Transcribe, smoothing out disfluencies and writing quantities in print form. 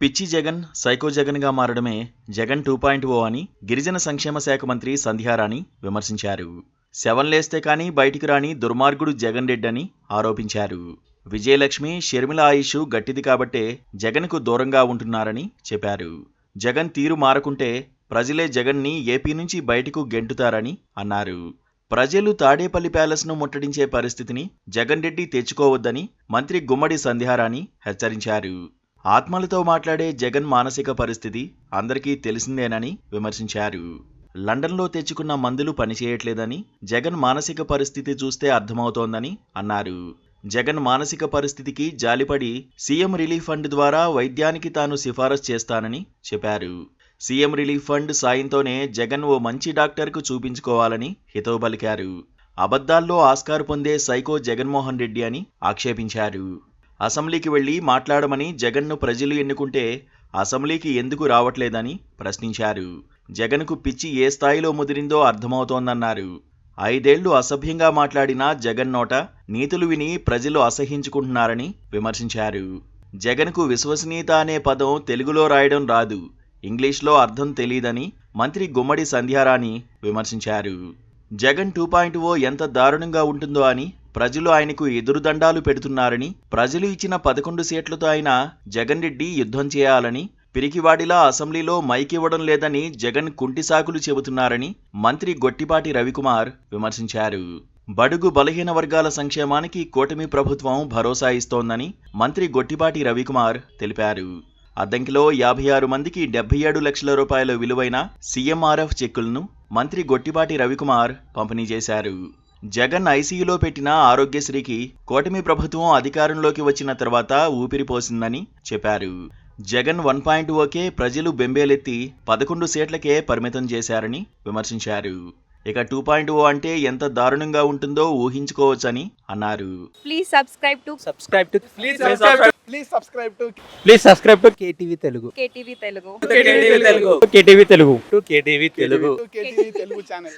పిచ్చి జగన్, సైకో జగన్గా మారడమే జగన్ 2.0 అని గిరిజన సంక్షేమ శాఖ మంత్రి సంధ్యారాణి విమర్శించారు. శవంలేస్తే కానీ బయటికి రాని దుర్మార్గుడు జగన్ రెడ్డి అని ఆరోపించారు. విజయలక్ష్మి, షర్మిల ఆయుష్ గట్టిది కాబట్టే జగన్కు దూరంగా ఉంటున్నారని చెప్పారు. జగన్ తీరు మారకుంటే ప్రజలే జగన్ని ఏపీ నుంచి బయటకు గెంటుతారని అన్నారు. ప్రజలు తాడేపల్లి ప్యాలెస్ను ముట్టడించే పరిస్థితిని జగన్ రెడ్డి తెచ్చుకోవద్దని మంత్రి గుమ్మడి సంధ్యారాణి హెచ్చరించారు. ఆత్మలతో మాట్లాడే జగన్ మానసిక పరిస్థితి అందరికీ తెలిసిందేనని విమర్శించారు. లండన్లో తెచ్చుకున్న మందులు పనిచేయట్లేదని, జగన్ మానసిక పరిస్థితి చూస్తే అర్థమవుతోందని అన్నారు. జగన్ మానసిక పరిస్థితికి జాలిపడి సీఎం రిలీఫ్ ఫండ్ ద్వారా వైద్యానికి తాను సిఫారసు చేస్తానని చెప్పారు. సీఎం రిలీఫ్ ఫండ్ సాయంతోనే జగన్ ఓ మంచి డాక్టర్కు చూపించుకోవాలని హితవు పలికారు. అబద్ధాల్లో ఆస్కారు పొందే సైకో జగన్మోహన్ రెడ్డి అని ఆక్షేపించారు. అసెంబ్లీకి వెళ్లి మాట్లాడమని జగన్ను ప్రజలు ఎన్నుకుంటే అసెంబ్లీకి ఎందుకు రావట్లేదని ప్రశ్నించారు. జగన్కు పిచ్చి ఏ స్థాయిలో ముదిరిందో అర్థమవుతోందన్నారు. 5 ఏళ్లు అసభ్యంగా మాట్లాడిన జగన్ నోట నీతులు విని ప్రజలు అసహించుకుంటున్నారని విమర్శించారు. జగన్కు విశ్వసనీయత అనే పదం తెలుగులో రాయడం రాదు, ఇంగ్లీష్లో అర్థం తెలీదని మంత్రి గుమ్మడి సంధ్యారాణి విమర్శించారు. జగన్ 2.0 ఎంత దారుణంగా ఉంటుందో అని ప్రజలు ఆయనకు ఎదురుదండాలు పెడుతున్నారని, ప్రజలు ఇచ్చిన 11 సీట్లతో ఆయన జగన్ రెడ్డి యుద్ధం చేయాలని, పిరికివాడిలా అసెంబ్లీలో మైక్ ఇవ్వడం లేదని జగన్ కుంటిసాకులు చెబుతున్నారని మంత్రి గొట్టిపాటి రవికుమార్ విమర్శించారు. బడుగు బలహీన వర్గాల సంక్షేమానికి కూటమి ప్రభుత్వం భరోసా ఇస్తోందని మంత్రి గొట్టిపాటి రవికుమార్ తెలిపారు. అద్దంకిలో 56 మందికి 77 లక్షల రూపాయల విలువైన సీఎంఆర్ఎఫ్ చెక్కులను మంత్రి గొట్టిపాటి రవికుమార్ పంపిణీ చేశారు. జగన్ ఐసీయూలో పెట్టిన ఆరోగ్యశ్రీకి కూటమి ప్రభుత్వం అధికారంలోకి వచ్చిన తర్వాత ఊపిరిపోసిందని చెప్పారు. జగన్ 1.0కే ప్రజలు బెంబేలెత్తి 11 సీట్లకే పరిమితం చేశారని విమర్శించారు. ఇక 2.0 అంటే ఎంత దారుణంగా ఉంటుందో ఊహించుకోవచ్చని అన్నారు. Please subscribe to KTV Telugu. KTV Telugu. KTV Telugu. KTV Telugu channel.